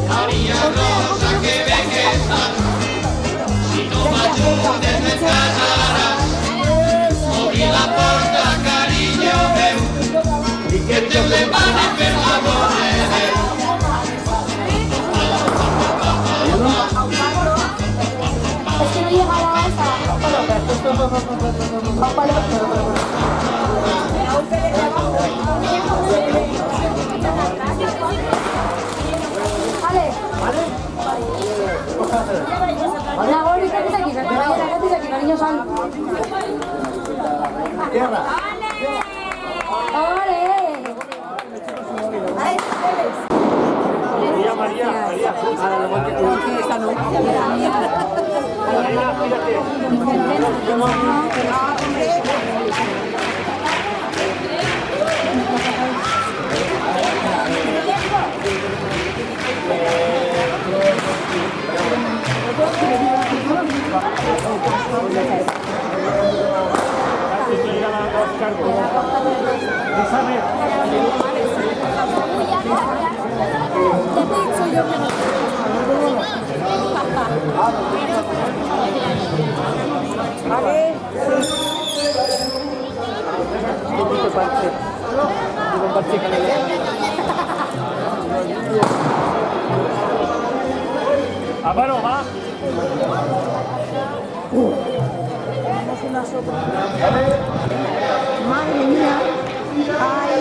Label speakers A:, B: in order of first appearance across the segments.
A: María Rosa, que ve que está Es que no llegaba a esa. Vale. La Gori, ¿qué haces aquí? ¿Qué haces aquí? Cariño, sal.
B: Tierra.
A: ¡Ole!
B: María. Esta no.
C: Álvaro, va.
A: Madre mía. Ay,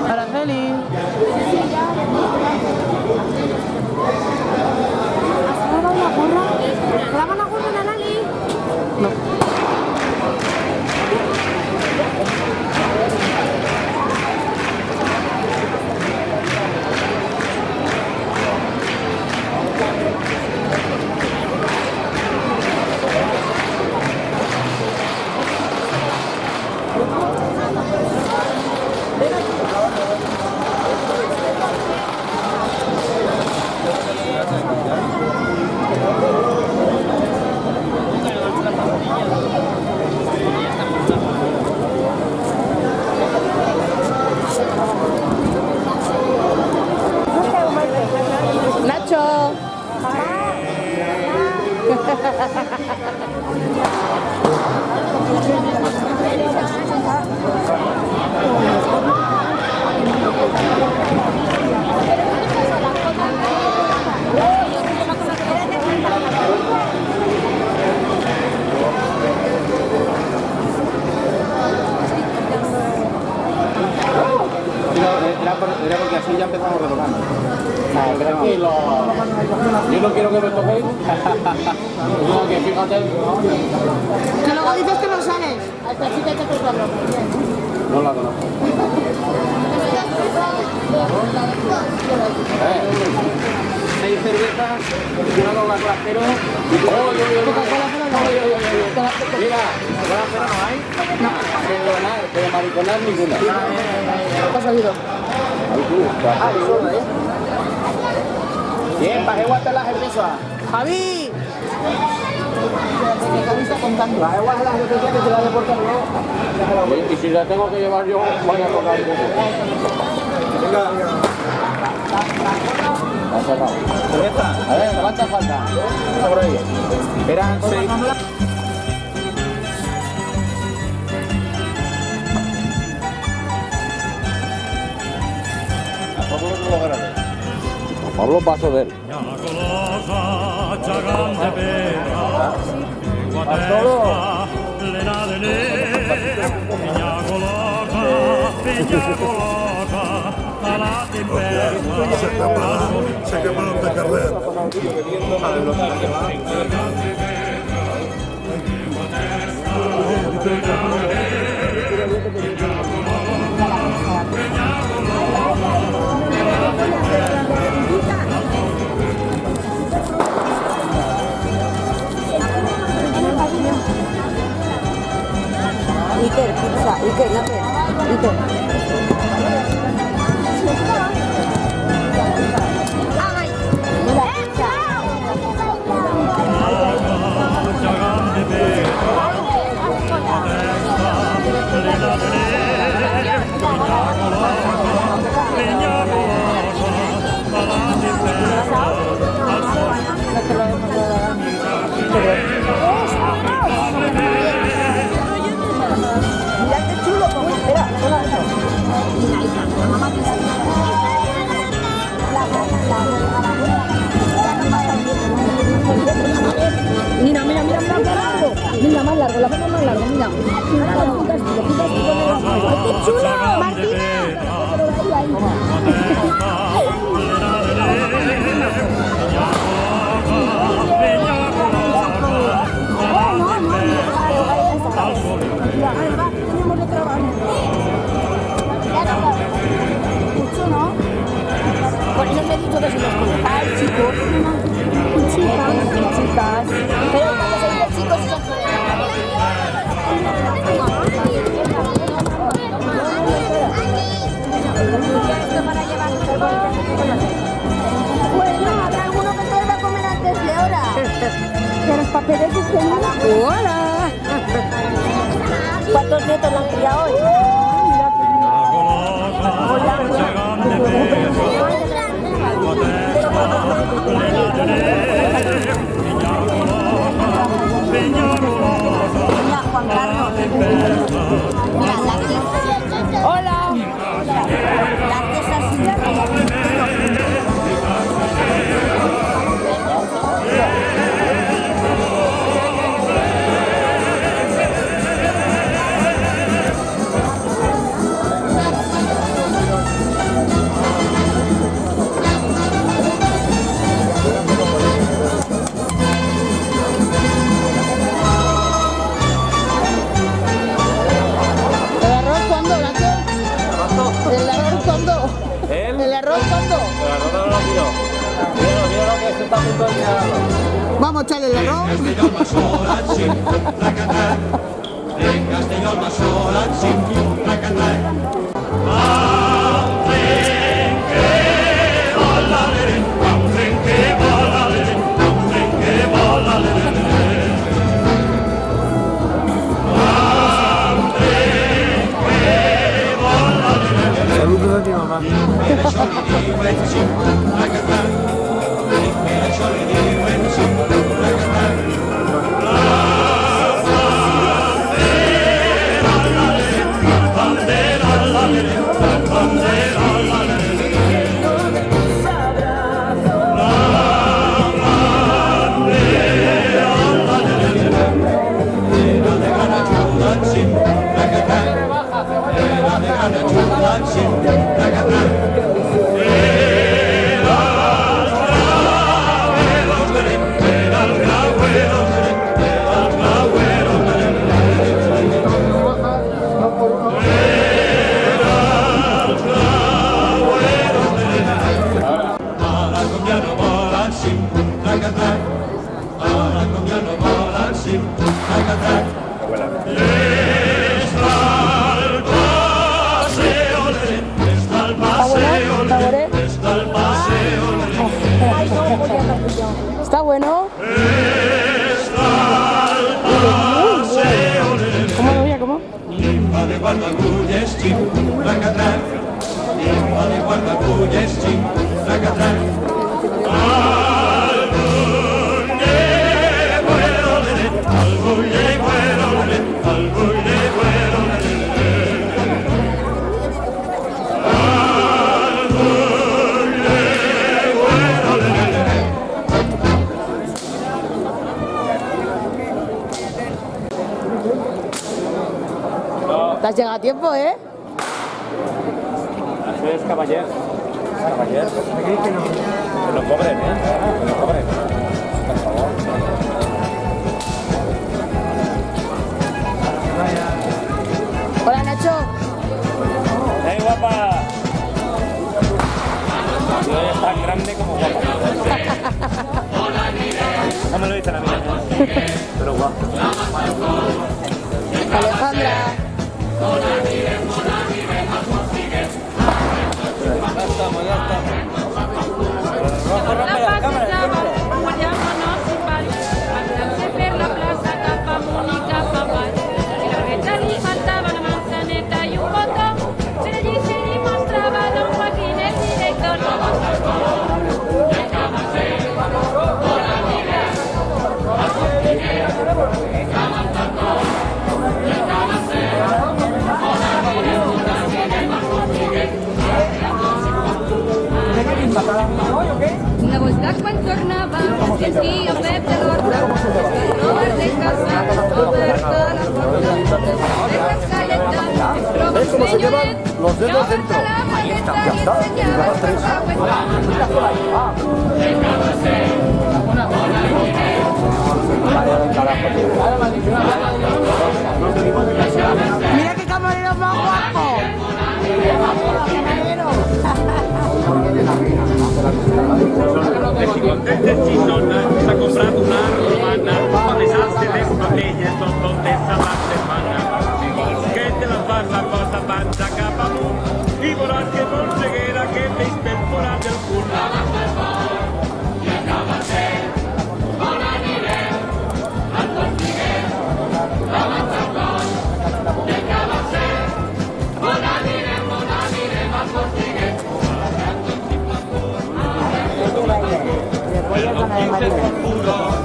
B: Araceli.
A: ¿graba la gorra de Lali?
B: No. Nacho.
D: Era porque así ya empezamos relojando. Tranquilo. Yo no quiero que me toquéis. No, que fíjate.
A: Que luego dices que no sales.
E: Hasta así te toca la broma.
D: No la conozco. Seis cervezas, una con la clastero. Mira, Coca-Cola no hay. No. Pero mariconar ninguna.
B: ¿Qué ha salido?
D: Bien, para que guarden las cervezas.
B: ¡Javi!
D: Las aguas de las cervezas que se las deportan luego. Y si las tengo que llevar yo, voy a tocar un poco. Venga. Ha cerrado. A ver, ¿cuántas faltan? Por ahí. Eran 6. Pablo paso de él.
F: Se quemaron de carrera.
A: Iker, pizza, Iker, Iker. Mucho, ¿no? Por eso te he dicho que si los conectáis, chicos. Chicas. Pero cuando se dice chicos, son bueno, habrá alguno que se va a comer antes de hora. Que los papeles estén. ¡Hola! ¿Cuántos nietos le han criado hoy? Hola, Juan Carlos. Hola. Las así.
B: Vamos a echarle el arroz.
D: Saludos a ti, mamá.
B: Está bueno. ¿Cómo lo voy a comer? Te has llegado a tiempo, ¿eh?
D: Eso es caballero. Caballero. Que lo cobren, ¿eh? Que lo cobren. Por favor.
B: Hola, Nacho.
D: ¡Hey, guapa! Yo eres tan grande como guapa. No me lo dicen a mí, pero guapo.
B: Alejandra.
C: Per la plaza capa Mónica Papay, y la Reta faltaba una manzaneta y un botón, pero allí se demostraba don Joaquín, el director. La voz quan tornava, sentia el Pep de l'Horta, no vas de casa, oberta la porta.
F: cómo se llevan los dedos dentro. Ahí está, ya está. Lleva 3.
B: Mira qué camarero más guapo.
G: Si contenti non si è comprato una romana, ma le salse le bottiglie sotto testa la settimana. Che te la fa la cosa panza capamu, i volati e polseghera che te ispettora del culo.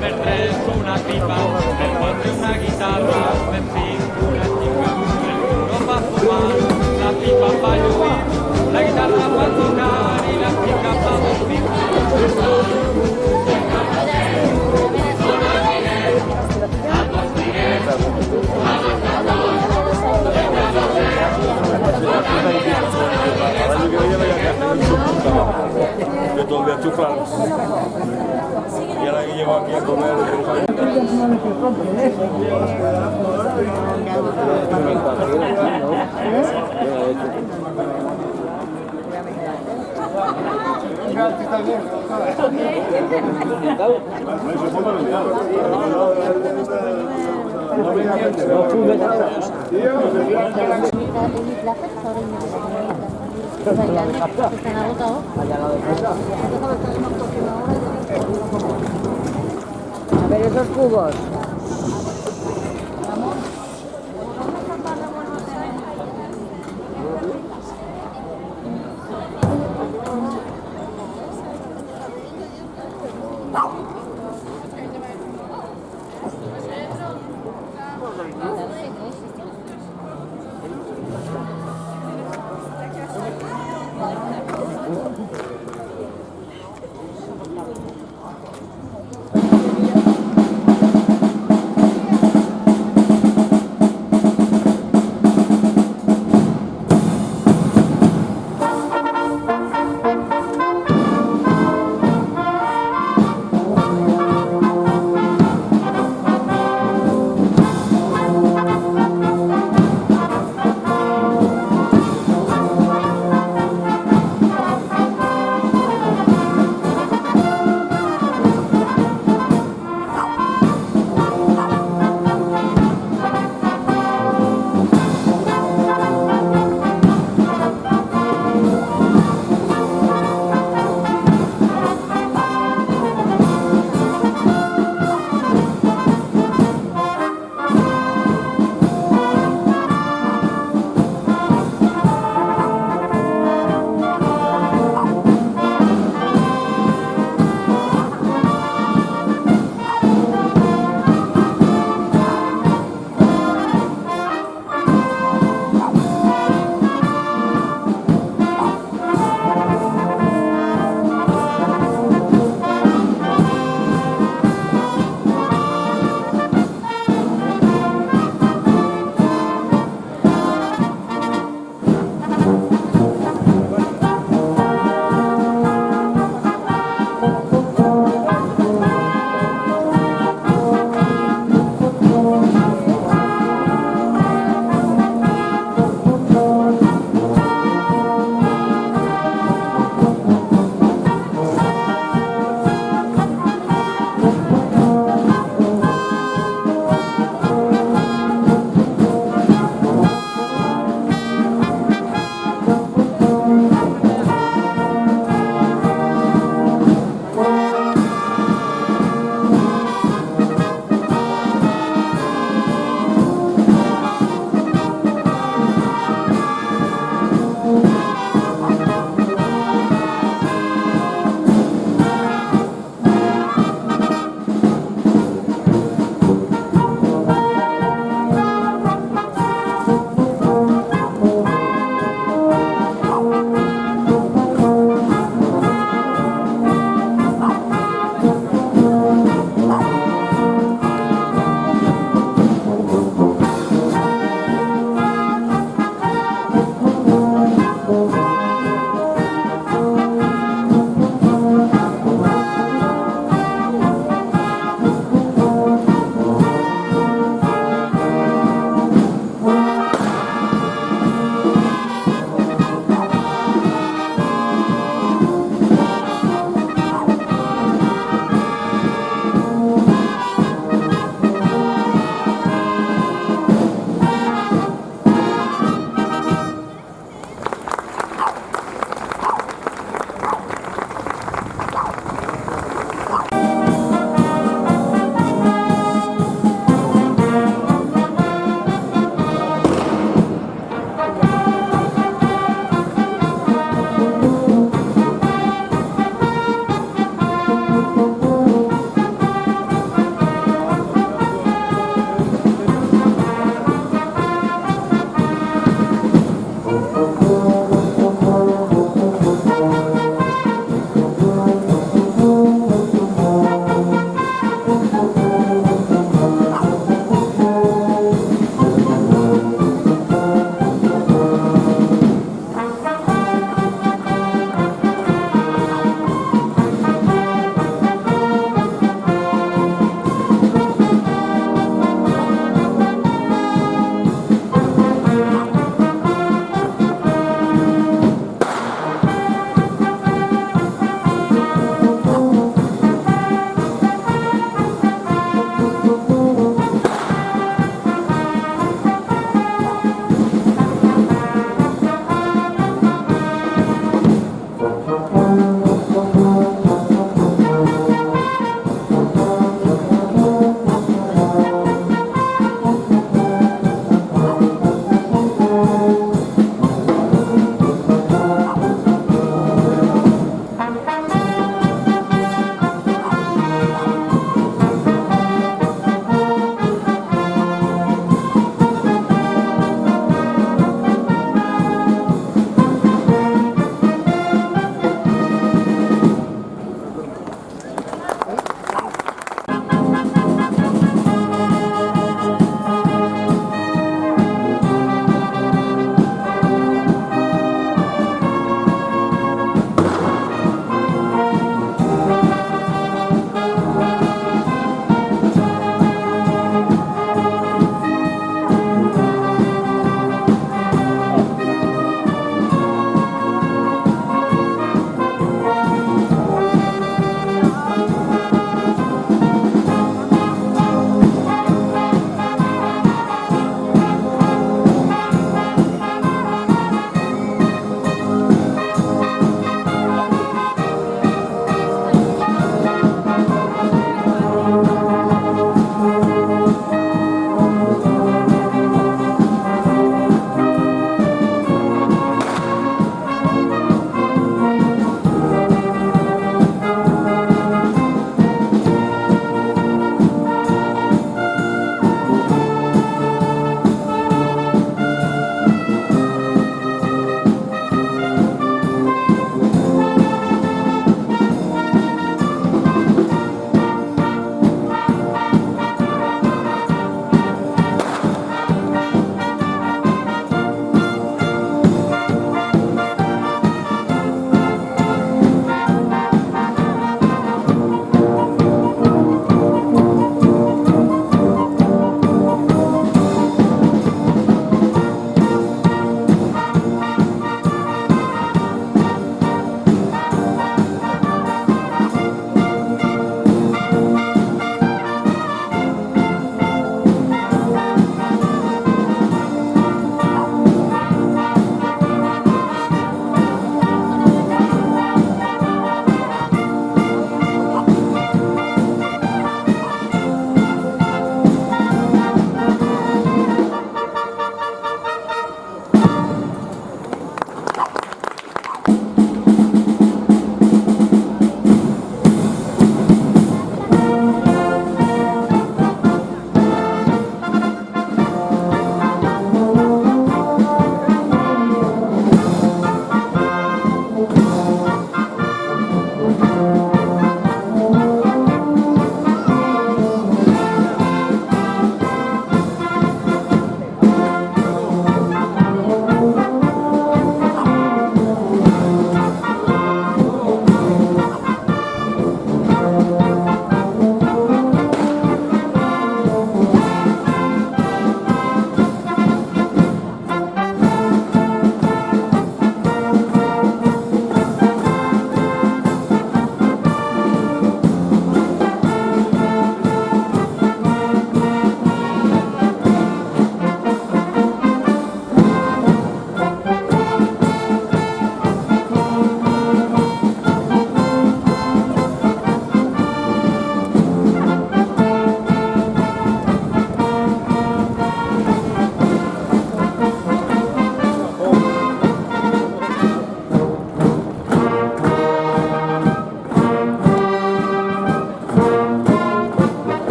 G: Per tre una pipa, per quattro una chitarra, per cinque una chica. Non va a fumare, la pipa fa lui, la chitarra fa toccare, la pica fa dormire.
F: Yo todavía estoy claro. Y ahora que llevo aquí a comer.
B: A ver esos cubos.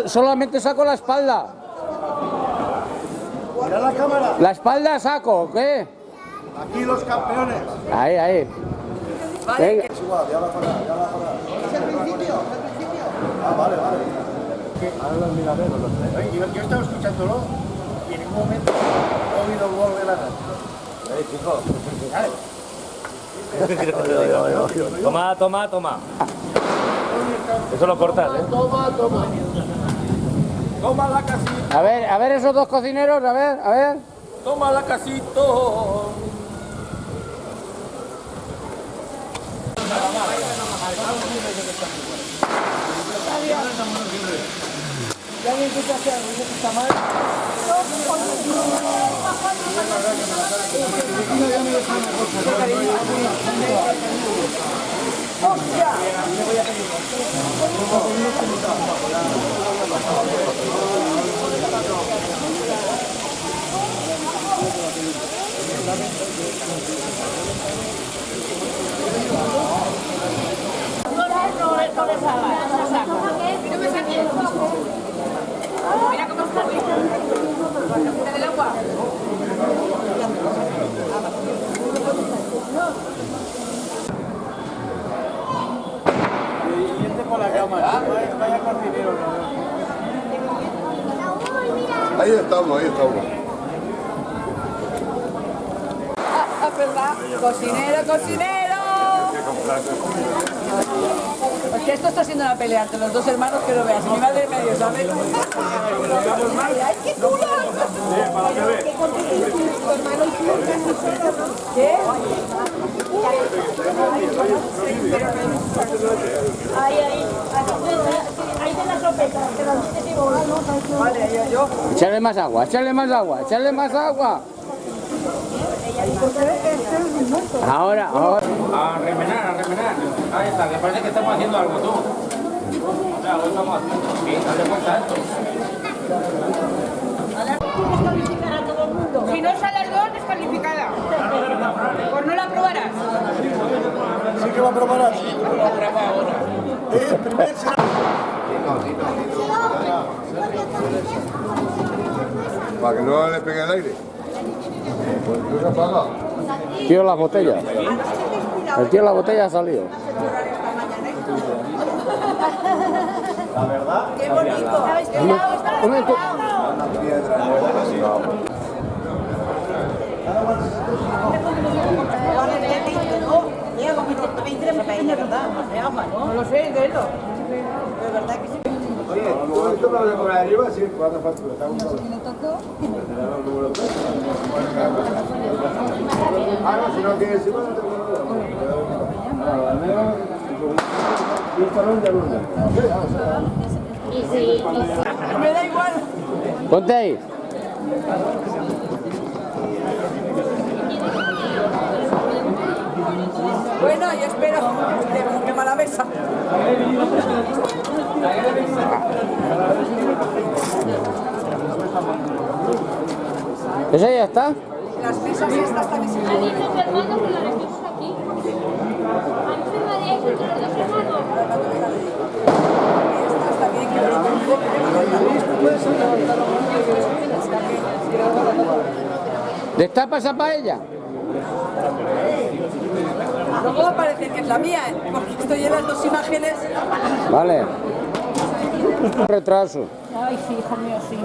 D: Solamente saco la espalda.
H: Mira la cámara.
D: La espalda saco, ¿qué?
H: Aquí los campeones.
D: Ahí, ahí. Venga.
H: Es igual, ya va a parar, ya va a parar. ¿Es el principio? Ah, vale, vale. Ahora los miraderos, los tres. Yo estaba escuchándolo y en ningún momento he oído el gol de la gana. Chicos.
F: Toma, toma, toma. Eso lo cortas, ¿eh?
H: Toma, toma. Toma la casita.
D: A ver esos dos cocineros, a ver.
F: Toma la casito.
C: Mira cómo está del agua.
H: Con la cámara. Vaya cocinero.
I: Ahí estamos, ahí estamos.
B: Ah, ¿verdad? Cocinero, cocinero. Es que esto está siendo una pelea entre los dos hermanos que lo veas. Y mi madre medio, ¿sabes? ¡Ay, qué duro! ¿Qué?
A: Ahí te la sopeta, te la dices y voy.
B: Vale, yo.
D: Echarle más agua, echarle más agua, echarle más agua. Ahora.
G: A remenar. Ahí está, que parece que estamos haciendo algo, tú. O sea, hoy estamos haciendo. Sí, dale cuenta esto.
A: Descalificar a todo el mundo.
C: Si no sale el gol, descalificada. Pues no la aprobarás.
H: Sí que va a probar así. Primer será.
I: Para que no le pegue el aire. Pues no se apaga.
D: Tío, la botella. El tío la botella ha salido.
H: La verdad.
B: ¡Qué bonito!
D: Un momento.
B: No lo sé, de eso. De verdad que sí.
H: Oye, ¿tú esto me lo voy a cobrar arriba? Sí, ¿cuánto factura? Ah, no, si no quieres ir, no te
B: Me da igual.
D: Ponte ahí.
B: Bueno, yo espero que mala mesa.
D: ¿Esa ya está?
B: Las mesas estas también se
A: Ha dicho tu hermano que la dejemos aquí. A mí se me había dicho que los dos hermanos.
B: Estas también que los
D: ¿Destapa esa paella?
B: Luego va a parecer que es la mía, porque estoy en las dos imágenes.
D: Vale. Retraso.
A: Ay, sí, hijo mío, sí.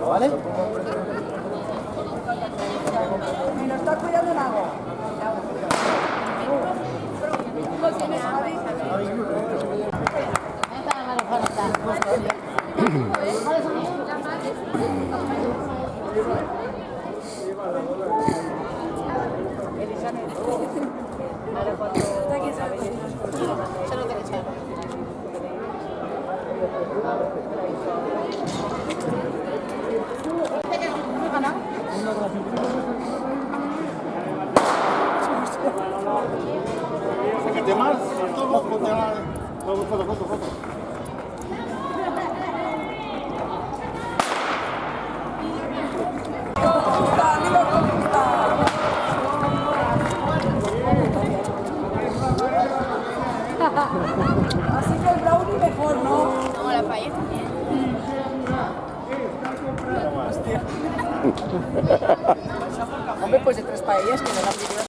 H: ¿vale?
B: Me lo está cuidando un agua.
H: Sácate más, todo, ponte la... Foto.
B: Así que el brownie mejor, ¿no?
A: Como la paella.
B: Hombre, pues de 3 paellas que me la primera.